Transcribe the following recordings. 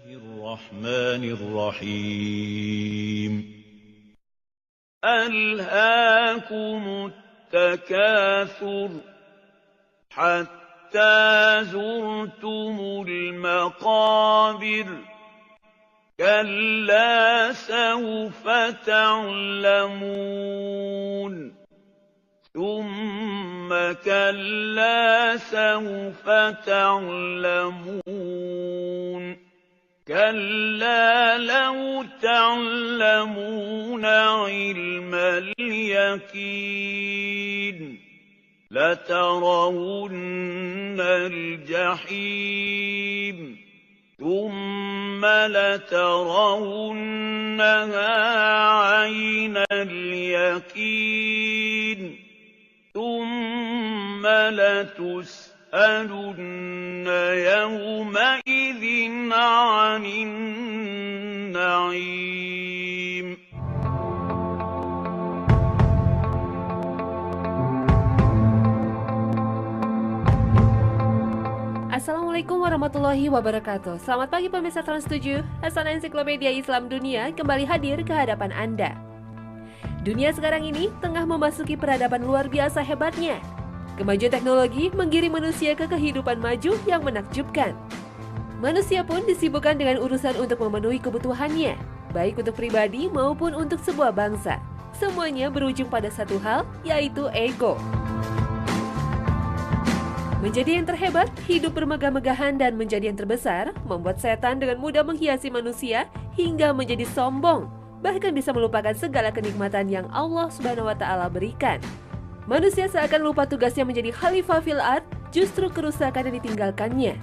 الرحمن الرحيم ألهاكم التكاثر حتى زرتم المقابر كلا سوف تعلمون ثم كلا سوف تعلمون كلا لو تعلمون علم اليقين لترون الجحيم ثم لترونها عين اليقين ثم لتسألن يومئذ عن النعيم. Assalamualaikum warahmatullahi wabarakatuh. Selamat pagi pemirsa Trans 7. Hasanah Ensiklopedia Islam Dunia kembali hadir ke hadapan Anda. Dunia sekarang ini tengah memasuki peradaban luar biasa hebatnya. Kemajuan teknologi menggiring manusia ke kehidupan maju yang menakjubkan. Manusia pun disibukkan dengan urusan untuk memenuhi kebutuhannya, baik untuk pribadi maupun untuk sebuah bangsa. Semuanya berujung pada satu hal, yaitu ego. Menjadi yang terhebat, hidup bermegah-megahan dan menjadi yang terbesar, membuat setan dengan mudah menghiasi manusia hingga menjadi sombong, bahkan bisa melupakan segala kenikmatan yang Allah Subhanahu wa Ta'ala berikan. Manusia seakan lupa tugasnya menjadi khalifah fil ard, justru kerusakan yang ditinggalkannya.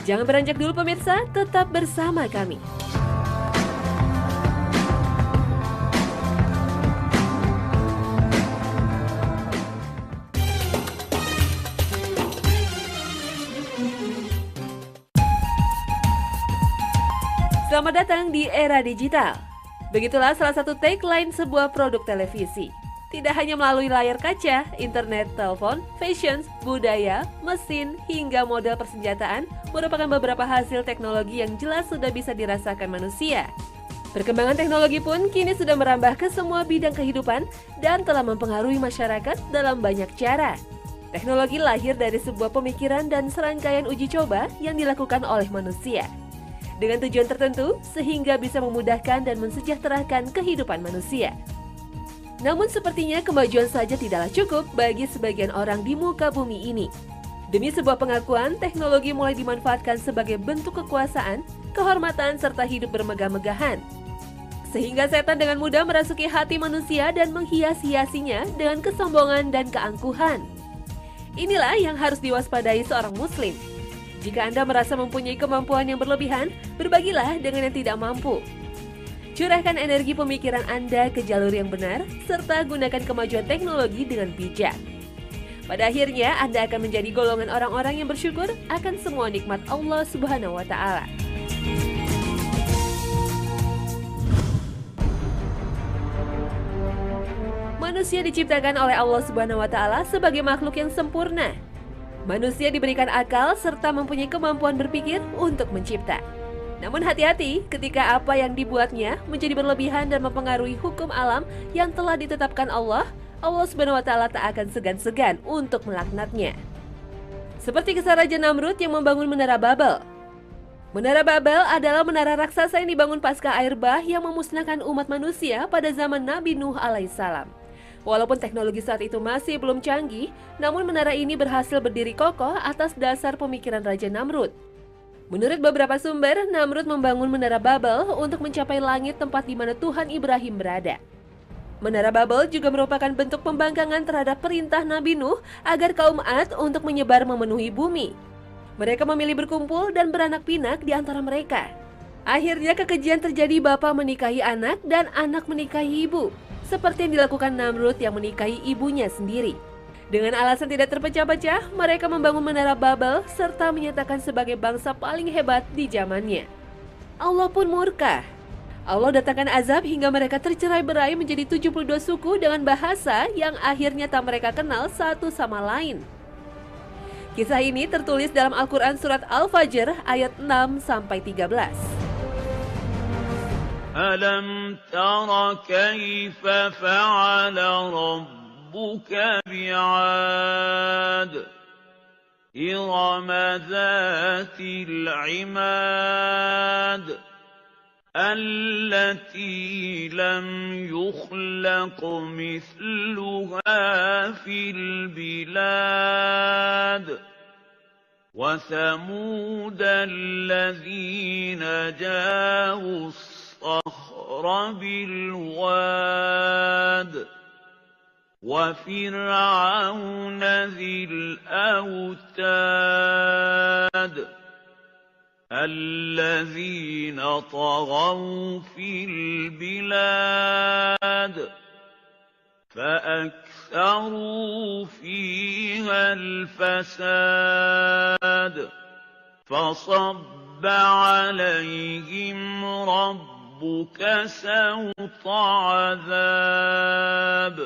Jangan beranjak dulu pemirsa, tetap bersama kami. Selamat datang di era digital. Begitulah salah satu tagline sebuah produk televisi. Tidak hanya melalui layar kaca, internet, telepon, fashion, budaya, mesin, hingga model persenjataan merupakan beberapa hasil teknologi yang jelas sudah bisa dirasakan manusia. Perkembangan teknologi pun kini sudah merambah ke semua bidang kehidupan dan telah mempengaruhi masyarakat dalam banyak cara. Teknologi lahir dari sebuah pemikiran dan serangkaian uji coba yang dilakukan oleh manusia dengan tujuan tertentu sehingga bisa memudahkan dan mensejahterakan kehidupan manusia. Namun sepertinya kemajuan saja tidaklah cukup bagi sebagian orang di muka bumi ini. Demi sebuah pengakuan, teknologi mulai dimanfaatkan sebagai bentuk kekuasaan, kehormatan, serta hidup bermegah-megahan. Sehingga setan dengan mudah merasuki hati manusia dan menghias-hiasinya dengan kesombongan dan keangkuhan. Inilah yang harus diwaspadai seorang muslim. Jika Anda merasa mempunyai kemampuan yang berlebihan, berbagilah dengan yang tidak mampu. Curahkan energi pemikiran Anda ke jalur yang benar, serta gunakan kemajuan teknologi dengan bijak. Pada akhirnya, Anda akan menjadi golongan orang-orang yang bersyukur akan semua nikmat Allah Subhanahu wa Ta'ala. Manusia diciptakan oleh Allah Subhanahu wa Ta'ala sebagai makhluk yang sempurna. Manusia diberikan akal serta mempunyai kemampuan berpikir untuk mencipta. Namun hati-hati ketika apa yang dibuatnya menjadi berlebihan dan mempengaruhi hukum alam yang telah ditetapkan Allah, Allah Subhanahu wa Ta'ala tak akan segan-segan untuk melaknatnya. Seperti kisah Raja Namrud yang membangun Menara Babel. Menara Babel adalah menara raksasa yang dibangun pasca air bah yang memusnahkan umat manusia pada zaman Nabi Nuh alaihissalam. Walaupun teknologi saat itu masih belum canggih, namun menara ini berhasil berdiri kokoh atas dasar pemikiran Raja Namrud. Menurut beberapa sumber, Namrud membangun Menara Babel untuk mencapai langit tempat di mana Tuhan Ibrahim berada. Menara Babel juga merupakan bentuk pembangkangan terhadap perintah Nabi Nuh agar kaum Ad untuk menyebar memenuhi bumi. Mereka memilih berkumpul dan beranak pinak di antara mereka. Akhirnya kekejian terjadi, bapak menikahi anak dan anak menikahi ibu. Seperti yang dilakukan Namrud yang menikahi ibunya sendiri. Dengan alasan tidak terpecah-pecah, mereka membangun Menara Babel serta menyatakan sebagai bangsa paling hebat di zamannya. Allah pun murka. Allah datangkan azab hingga mereka tercerai-berai menjadi 72 suku dengan bahasa yang akhirnya tak mereka kenal satu sama lain. Kisah ini tertulis dalam Al-Quran Surat Al-Fajr ayat 6-13. أَلَمْ تَرَ كَيْفَ فَعَلَ رَبُّكَ بِعَادٍ إِرَمَ ذَاتِ الْعِمَادِ الَّتِي لَمْ يُخْلَقْ مِثْلُهَا فِي الْبِلَادِ وَثَمُودَ الَّذِينَ جَابُوا الصَّخْرَ بِالْوَادِ وَفِرْعَوْنَ ذِي الْأَوْتَادِ الَّذِينَ طَغَوْا فِي الْبِلَادِ فَأَكْثَرُوا فِيهَا الْفَسَادَ فَصَبَّ عَلَيْهِمْ رَبُّكَ سَوْطَ عَذَابٍ.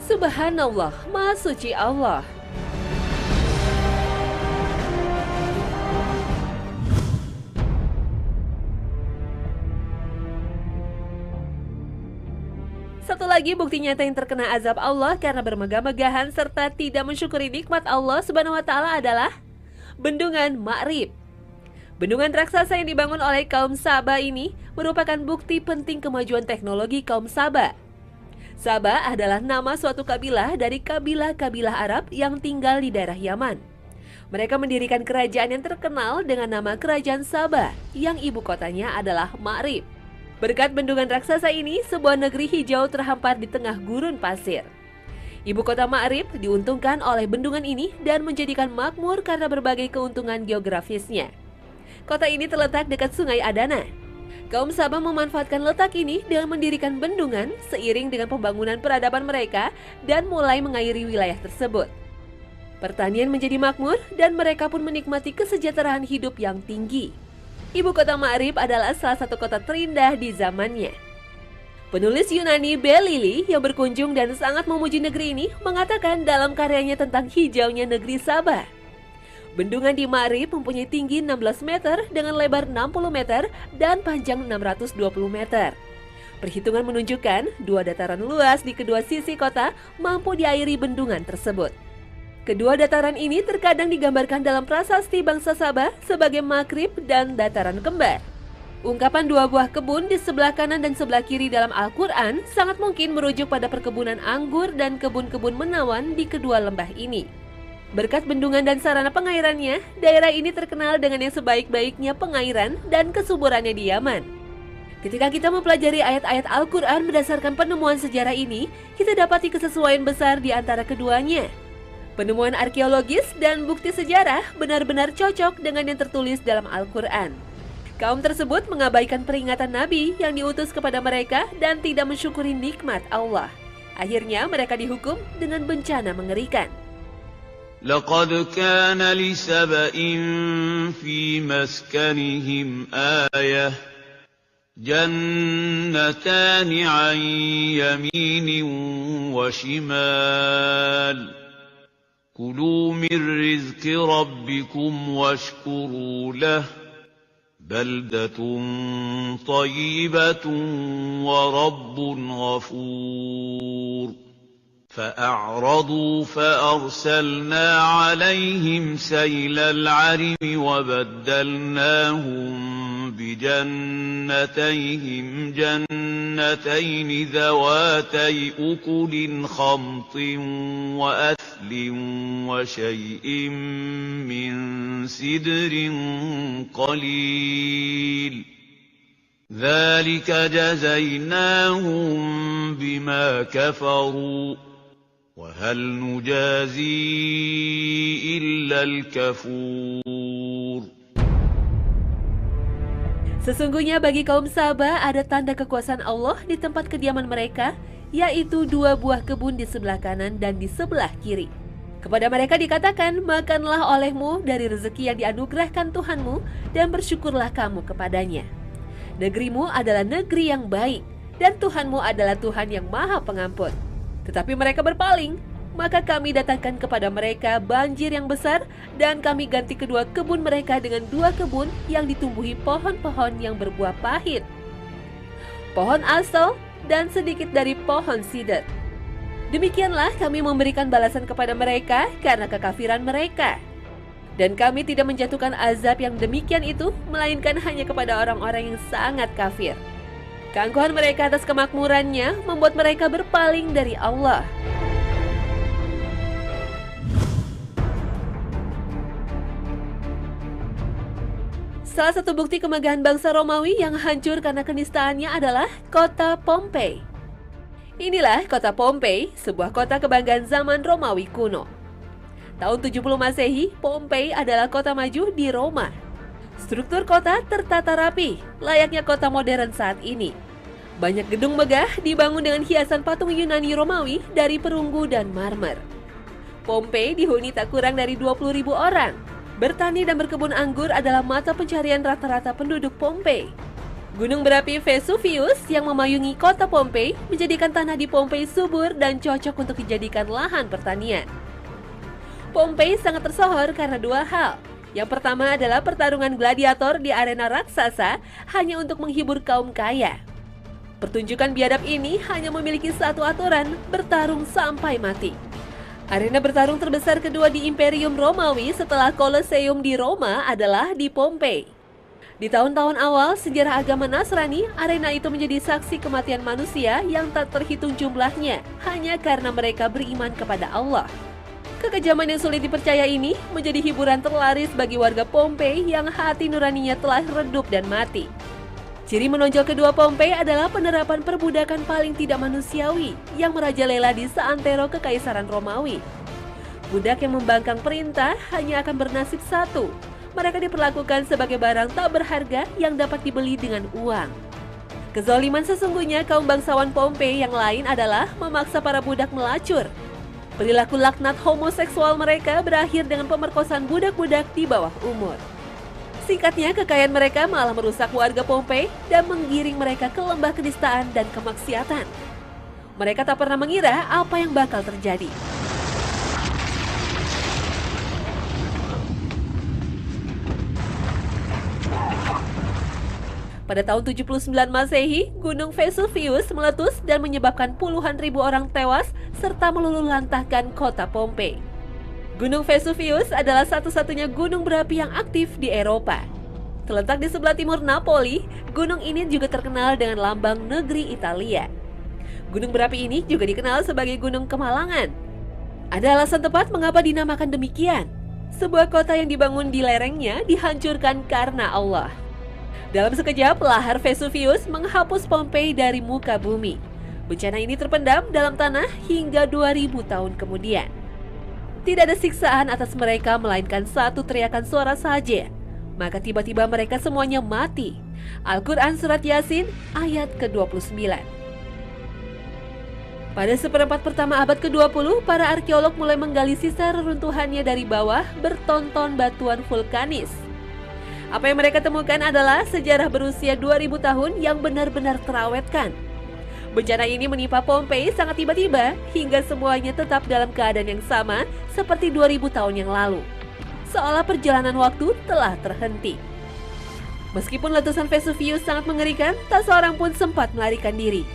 Subhanallah, Maha Suci Allah. Satu lagi bukti nyata yang terkena azab Allah karena bermegah-megahan serta tidak mensyukuri nikmat Allah Subhanahu wa taala adalah Bendungan Ma'rib. Bendungan raksasa yang dibangun oleh kaum Saba ini merupakan bukti penting kemajuan teknologi kaum Saba. Saba adalah nama suatu kabilah dari kabilah-kabilah Arab yang tinggal di daerah Yaman. Mereka mendirikan kerajaan yang terkenal dengan nama Kerajaan Saba yang ibu kotanya adalah Ma'rib. Berkat bendungan raksasa ini, sebuah negeri hijau terhampar di tengah gurun pasir. Ibu kota Ma'rib diuntungkan oleh bendungan ini dan menjadikan makmur karena berbagai keuntungan geografisnya. Kota ini terletak dekat Sungai Adana. Kaum Sabah memanfaatkan letak ini dengan mendirikan bendungan seiring dengan pembangunan peradaban mereka dan mulai mengairi wilayah tersebut. Pertanian menjadi makmur dan mereka pun menikmati kesejahteraan hidup yang tinggi. Ibu kota Ma'rib adalah salah satu kota terindah di zamannya. Penulis Yunani Belili yang berkunjung dan sangat memuji negeri ini mengatakan dalam karyanya tentang hijaunya negeri Sabah. Bendungan di Ma'rib mempunyai tinggi 16 meter dengan lebar 60 meter dan panjang 620 meter. Perhitungan menunjukkan dua dataran luas di kedua sisi kota mampu diairi bendungan tersebut. Kedua dataran ini terkadang digambarkan dalam prasasti bangsa Sabah sebagai makrib dan dataran kembar. Ungkapan dua buah kebun di sebelah kanan dan sebelah kiri dalam Al-Quran sangat mungkin merujuk pada perkebunan anggur dan kebun-kebun menawan di kedua lembah ini. Berkat bendungan dan sarana pengairannya, daerah ini terkenal dengan yang sebaik-baiknya pengairan dan kesuburannya di Yaman. Ketika kita mempelajari ayat-ayat Al-Quran berdasarkan penemuan sejarah ini, kita dapati kesesuaian besar di antara keduanya. Penemuan arkeologis dan bukti sejarah benar-benar cocok dengan yang tertulis dalam Al-Quran. Kaum tersebut mengabaikan peringatan Nabi yang diutus kepada mereka dan tidak mensyukuri nikmat Allah. Akhirnya mereka dihukum dengan bencana mengerikan. لَقَدْ كَانَ لِسَبَإٍ فِي مَسْكَنِهِمْ آيَةٌ جَنَّتَانِ عَنْ يَمِينٍ وَشِمَالٍ كُلُوا مِنْ رِزْقِ رَبِّكُمْ وَاشْكُرُوا لَهُ بَلْدَةٌ طَيِّبَةٌ وَرَبٌّ غَفُورٌ فَأَعْرَضُوا فَأَرْسَلْنَا عَلَيْهِمْ سَيْلَ الْعَرِمِ وَبَدَّلْنَاهُمْ بِجَنَّتَيْهِمْ جَنَّتَيْنِ ذَوَاتَيْ أُكُلٍ خَمْطٍ وَأَثْلٍ وَشَيْءٍ مِّن سِدْرٍ قَلِيلٍ ذَلِكَ جَزَيْنَاهُم بِمَا كَفَرُوا وَهَلْ نُجَازِي إِلَّا الْكَفُورَ. Sesungguhnya bagi kaum Sabah ada tanda kekuasaan Allah di tempat kediaman mereka, yaitu dua buah kebun di sebelah kanan dan di sebelah kiri. Kepada mereka dikatakan, makanlah olehmu dari rezeki yang dianugerahkan Tuhanmu dan bersyukurlah kamu kepadanya. Negerimu adalah negeri yang baik dan Tuhanmu adalah Tuhan yang Maha Pengampun. Tetapi mereka berpaling, maka kami datangkan kepada mereka banjir yang besar dan kami ganti kedua kebun mereka dengan 2 kebun yang ditumbuhi pohon-pohon yang berbuah pahit, pohon asal, dan sedikit dari pohon sider. Demikianlah kami memberikan balasan kepada mereka karena kekafiran mereka. Dan kami tidak menjatuhkan azab yang demikian itu, melainkan hanya kepada orang-orang yang sangat kafir. Keangkuhan mereka atas kemakmurannya membuat mereka berpaling dari Allah. Salah satu bukti kemegahan bangsa Romawi yang hancur karena kenistaannya adalah kota Pompei. Inilah kota Pompei, sebuah kota kebanggaan zaman Romawi kuno. Tahun 70 Masehi, Pompei adalah kota maju di Roma. Struktur kota tertata rapi, layaknya kota modern saat ini. Banyak gedung megah dibangun dengan hiasan patung Yunani Romawi dari perunggu dan marmer. Pompei dihuni tak kurang dari 20.000 orang. Bertani dan berkebun anggur adalah mata pencarian rata-rata penduduk Pompei. Gunung berapi Vesuvius yang memayungi kota Pompei menjadikan tanah di Pompei subur dan cocok untuk dijadikan lahan pertanian. Pompei sangat tersohor karena 2 hal. Yang pertama adalah pertarungan gladiator di arena raksasa hanya untuk menghibur kaum kaya. Pertunjukan biadab ini hanya memiliki satu aturan, bertarung sampai mati. Arena bertarung terbesar kedua di Imperium Romawi setelah Colosseum di Roma adalah di Pompei. Di tahun-tahun awal sejarah agama Nasrani, arena itu menjadi saksi kematian manusia yang tak terhitung jumlahnya hanya karena mereka beriman kepada Allah. Kekejaman yang sulit dipercaya ini menjadi hiburan terlaris bagi warga Pompei yang hati nuraninya telah redup dan mati. Ciri menonjol kedua Pompei adalah penerapan perbudakan paling tidak manusiawi yang merajalela di seantero kekaisaran Romawi. Budak yang membangkang perintah hanya akan bernasib satu. Mereka diperlakukan sebagai barang tak berharga yang dapat dibeli dengan uang. Kezaliman sesungguhnya kaum bangsawan Pompei yang lain adalah memaksa para budak melacur. Perilaku laknat homoseksual mereka berakhir dengan pemerkosaan budak-budak di bawah umur. Singkatnya, kekayaan mereka malah merusak warga Pompei dan menggiring mereka ke lembah kenistaan dan kemaksiatan. Mereka tak pernah mengira apa yang bakal terjadi. Pada tahun 79 Masehi, Gunung Vesuvius meletus dan menyebabkan puluhan ribu orang tewas serta meluluhlantahkan kota Pompei. Gunung Vesuvius adalah satu-satunya gunung berapi yang aktif di Eropa. Terletak di sebelah timur Napoli, gunung ini juga terkenal dengan lambang negeri Italia. Gunung berapi ini juga dikenal sebagai Gunung Kemalangan. Ada alasan tepat mengapa dinamakan demikian. Sebuah kota yang dibangun di lerengnya dihancurkan karena Allah. Dalam sekejap, lahar Vesuvius menghapus Pompei dari muka bumi. Bencana ini terpendam dalam tanah hingga 2000 tahun kemudian. Tidak ada siksaan atas mereka melainkan satu teriakan suara saja. Maka tiba-tiba mereka semuanya mati. Al-Quran Surat Yasin ayat ke-29. Pada seperempat pertama abad ke-20, para arkeolog mulai menggali sisa reruntuhannya dari bawah bertonton batuan vulkanis. Apa yang mereka temukan adalah sejarah berusia 2000 tahun yang benar-benar terawetkan. Bencana ini menimpa Pompei sangat tiba-tiba hingga semuanya tetap dalam keadaan yang sama seperti 2000 tahun yang lalu. Seolah perjalanan waktu telah terhenti. Meskipun letusan Vesuvius sangat mengerikan, tak seorang pun sempat melarikan diri.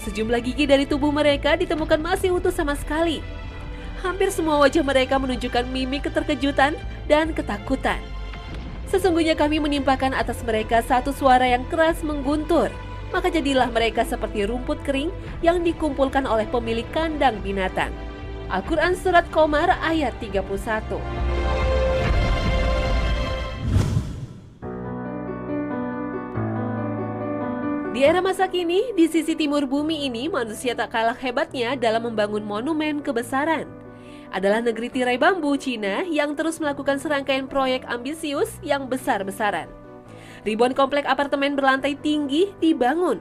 Sejumlah gigi dari tubuh mereka ditemukan masih utuh sama sekali. Hampir semua wajah mereka menunjukkan mimik keterkejutan dan ketakutan. Sesungguhnya kami menimpakan atas mereka satu suara yang keras mengguntur. Maka jadilah mereka seperti rumput kering yang dikumpulkan oleh pemilik kandang binatang. Al-Quran Surat Qomar ayat 31. Di era masa kini, di sisi timur bumi ini manusia tak kalah hebatnya dalam membangun monumen kebesaran. Adalah negeri tirai bambu Cina yang terus melakukan serangkaian proyek ambisius yang besar-besaran. Ribuan komplek apartemen berlantai tinggi dibangun.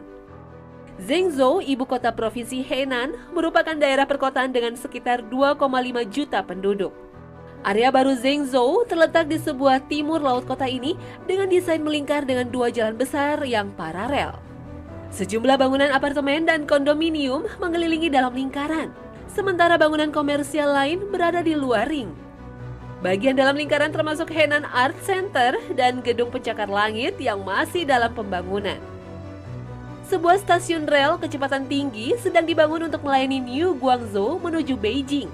Zhengzhou, ibu kota provinsi Henan, merupakan daerah perkotaan dengan sekitar 2,5 juta penduduk. Area baru Zhengzhou terletak di sebuah timur laut kota ini dengan desain melingkar dengan 2 jalan besar yang paralel. Sejumlah bangunan apartemen dan kondominium mengelilingi dalam lingkaran. sementara bangunan komersial lain berada di luar ring. Bagian dalam lingkaran termasuk Henan Art Center dan gedung pencakar langit yang masih dalam pembangunan. Sebuah stasiun rel kecepatan tinggi sedang dibangun untuk melayani New Guangzhou menuju Beijing.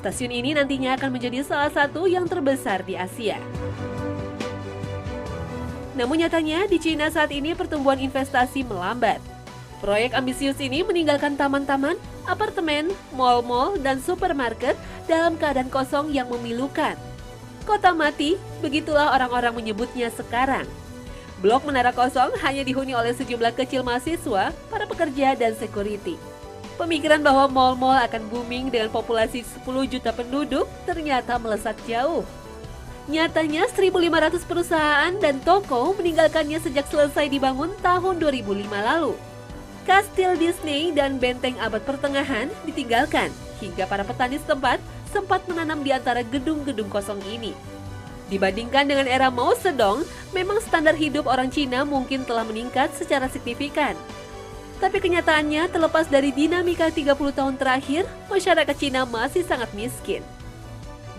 Stasiun ini nantinya akan menjadi salah satu yang terbesar di Asia. Namun nyatanya di China saat ini pertumbuhan investasi melambat. Proyek ambisius ini meninggalkan taman-taman, apartemen, mal-mal, dan supermarket dalam keadaan kosong yang memilukan. Kota mati, begitulah orang-orang menyebutnya sekarang. Blok menara kosong hanya dihuni oleh sejumlah kecil mahasiswa, para pekerja, dan security. Pemikiran bahwa mal-mal akan booming dengan populasi 10 juta penduduk ternyata melesat jauh. Nyatanya 1.500 perusahaan dan toko meninggalkannya sejak selesai dibangun tahun 2005 lalu. Kastil Disney dan benteng abad pertengahan ditinggalkan hingga para petani setempat sempat menanam di antara gedung-gedung kosong ini. Dibandingkan dengan era Mao Zedong, memang standar hidup orang Cina mungkin telah meningkat secara signifikan. Tapi kenyataannya terlepas dari dinamika 30 tahun terakhir, masyarakat Cina masih sangat miskin.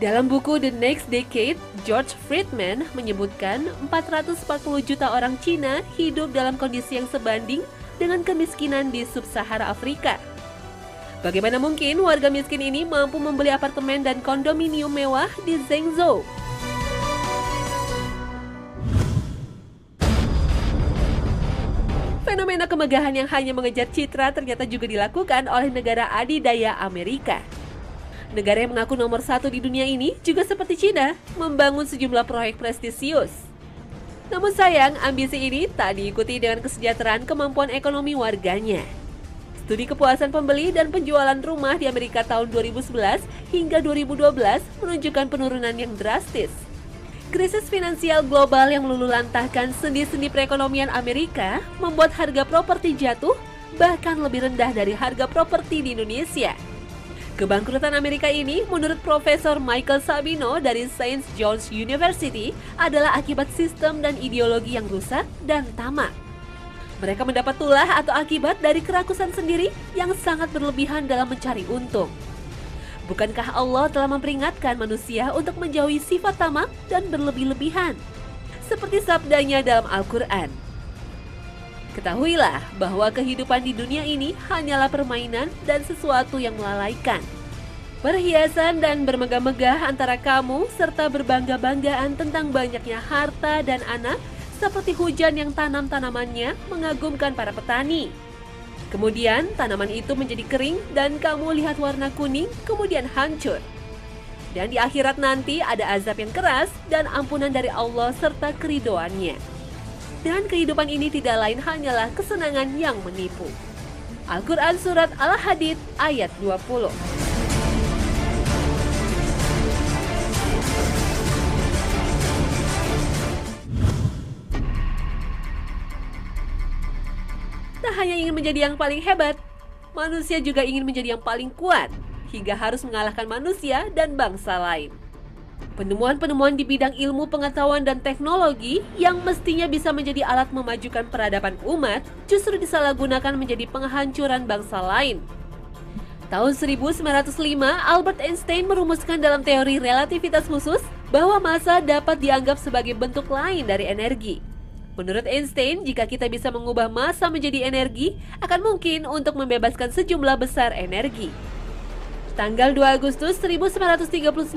Dalam buku The Next Decade, George Friedman menyebutkan 440 juta orang Cina hidup dalam kondisi yang sebanding dengan kemiskinan di sub-Sahara Afrika. Bagaimana mungkin warga miskin ini mampu membeli apartemen dan kondominium mewah di Zhengzhou? Fenomena kemegahan yang hanya mengejar citra ternyata juga dilakukan oleh negara adidaya Amerika. Negara yang mengaku nomor 1 di dunia ini juga seperti China, membangun sejumlah proyek prestisius. Namun sayang, ambisi ini tak diikuti dengan kesejahteraan kemampuan ekonomi warganya. Studi kepuasan pembeli dan penjualan rumah di Amerika tahun 2011 hingga 2012 menunjukkan penurunan yang drastis. Krisis finansial global yang meluluhlantahkan sendi-sendi perekonomian Amerika membuat harga properti jatuh bahkan lebih rendah dari harga properti di Indonesia. Kebangkrutan Amerika ini, menurut Profesor Michael Sabino dari St. John's University, adalah akibat sistem dan ideologi yang rusak dan tamak. Mereka mendapat tulah atau akibat dari kerakusan sendiri yang sangat berlebihan dalam mencari untung. Bukankah Allah telah memperingatkan manusia untuk menjauhi sifat tamak dan berlebih-lebihan? Seperti sabdanya dalam Al-Quran. Ketahuilah bahwa kehidupan di dunia ini hanyalah permainan dan sesuatu yang melalaikan. Perhiasan dan bermegah-megah antara kamu serta berbangga-banggaan tentang banyaknya harta dan anak seperti hujan yang tanam tanamannya mengagumkan para petani. Kemudian tanaman itu menjadi kering dan kamu lihat warna kuning kemudian hancur. Dan di akhirat nanti ada azab yang keras dan ampunan dari Allah serta keridoannya. Dan kehidupan ini tidak lain hanyalah kesenangan yang menipu. Al-Quran Surat Al-Hadid ayat 20. Tak hanya ingin menjadi yang paling hebat, manusia juga ingin menjadi yang paling kuat, hingga harus mengalahkan manusia dan bangsa lain. Penemuan-penemuan di bidang ilmu pengetahuan dan teknologi yang mestinya bisa menjadi alat memajukan peradaban umat justru disalahgunakan menjadi penghancuran bangsa lain. Tahun 1905, Albert Einstein merumuskan dalam teori relativitas khusus bahwa massa dapat dianggap sebagai bentuk lain dari energi. Menurut Einstein, jika kita bisa mengubah massa menjadi energi, akan mungkin untuk membebaskan sejumlah besar energi. Tanggal 2 Agustus 1939,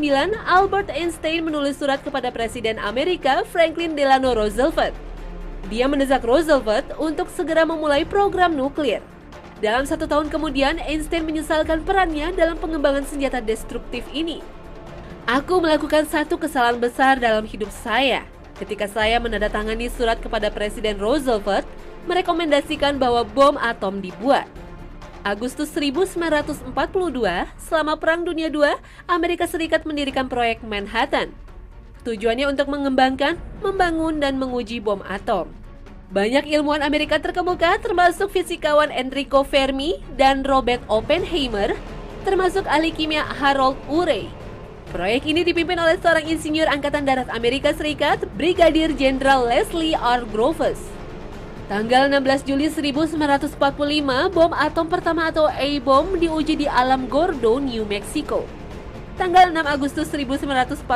Albert Einstein menulis surat kepada Presiden Amerika Franklin Delano Roosevelt. Dia mendesak Roosevelt untuk segera memulai program nuklir. Dalam 1 tahun kemudian, Einstein menyesalkan perannya dalam pengembangan senjata destruktif ini. Aku melakukan satu kesalahan besar dalam hidup saya. Ketika saya menandatangani surat kepada Presiden Roosevelt, merekomendasikan bahwa bom atom dibuat. Agustus 1942, selama Perang Dunia II, Amerika Serikat mendirikan proyek Manhattan. Tujuannya untuk mengembangkan, membangun, dan menguji bom atom. Banyak ilmuwan Amerika terkemuka, termasuk fisikawan Enrico Fermi dan Robert Oppenheimer, termasuk ahli kimia Harold Urey. Proyek ini dipimpin oleh seorang insinyur Angkatan Darat Amerika Serikat, Brigadir Jenderal Leslie R. Groves. Tanggal 16 Juli 1945, bom atom pertama atau A-bomb diuji di alam Gordo, New Mexico. Tanggal 6 Agustus 1945,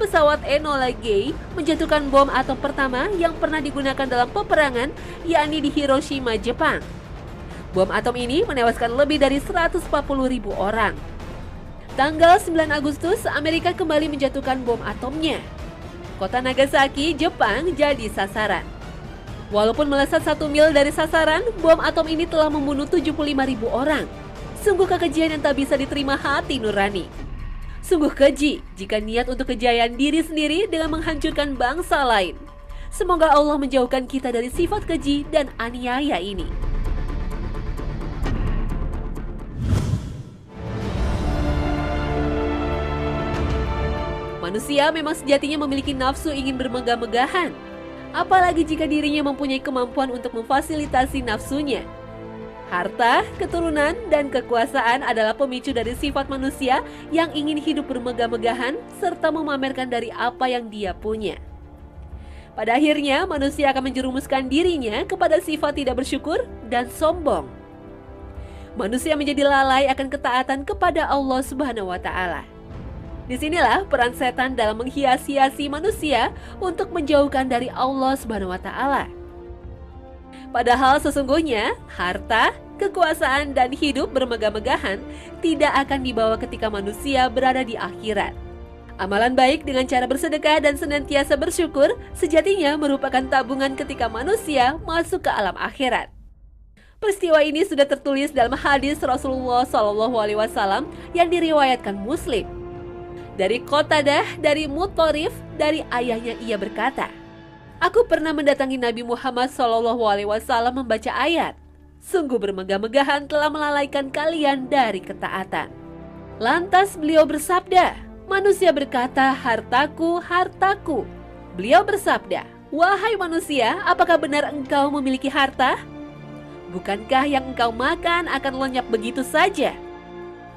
pesawat Enola Gay menjatuhkan bom atom pertama yang pernah digunakan dalam peperangan, yakni di Hiroshima, Jepang. Bom atom ini menewaskan lebih dari 140.000 orang. Tanggal 9 Agustus, Amerika kembali menjatuhkan bom atomnya. Kota Nagasaki, Jepang jadi sasaran. Walaupun melesat 1 mil dari sasaran, bom atom ini telah membunuh 75.000 orang. Sungguh kekejian yang tak bisa diterima hati nurani. Sungguh keji jika niat untuk kejayaan diri sendiri dengan menghancurkan bangsa lain. Semoga Allah menjauhkan kita dari sifat keji dan aniaya ini. Manusia memang sejatinya memiliki nafsu ingin bermegah-megahan. Apalagi jika dirinya mempunyai kemampuan untuk memfasilitasi nafsunya. Harta, keturunan, dan kekuasaan adalah pemicu dari sifat manusia yang ingin hidup bermegah-megahan serta memamerkan dari apa yang dia punya. Pada akhirnya, manusia akan menjerumuskan dirinya kepada sifat tidak bersyukur dan sombong. Manusia menjadi lalai akan ketaatan kepada Allah Subhanahu wa Ta'ala. Disinilah peran setan dalam menghias-hiasi manusia untuk menjauhkan dari Allah Subhanahu wa Ta'ala. Padahal sesungguhnya harta, kekuasaan, dan hidup bermegah-megahan tidak akan dibawa ketika manusia berada di akhirat. Amalan baik dengan cara bersedekah dan senantiasa bersyukur sejatinya merupakan tabungan ketika manusia masuk ke alam akhirat. Peristiwa ini sudah tertulis dalam hadis Rasulullah SAW yang diriwayatkan Muslim. Dari Qatadah, dari Mutarif, dari ayahnya ia berkata, "Aku pernah mendatangi Nabi Muhammad SAW membaca ayat, sungguh bermegah-megahan telah melalaikan kalian dari ketaatan." Lantas beliau bersabda, manusia berkata, "Hartaku, hartaku." Beliau bersabda, "Wahai manusia, apakah benar engkau memiliki harta? Bukankah yang engkau makan akan lenyap begitu saja?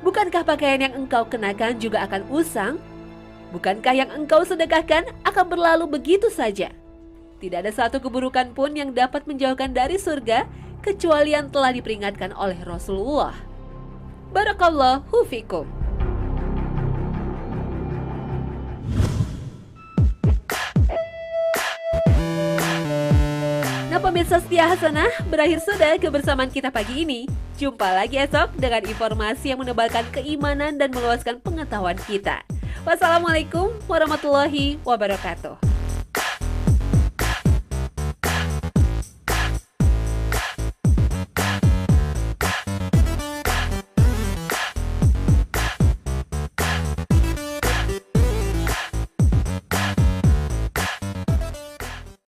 Bukankah pakaian yang engkau kenakan juga akan usang? Bukankah yang engkau sedekahkan akan berlalu begitu saja? Tidak ada satu keburukan pun yang dapat menjauhkan dari surga kecuali yang telah diperingatkan oleh Rasulullah." Barakallahu fikum. Nah pemirsa setia Hasanah, berakhir sudah kebersamaan kita pagi ini. Jumpa lagi esok dengan informasi yang menebalkan keimanan dan meluaskan pengetahuan kita. Wassalamualaikum warahmatullahi wabarakatuh.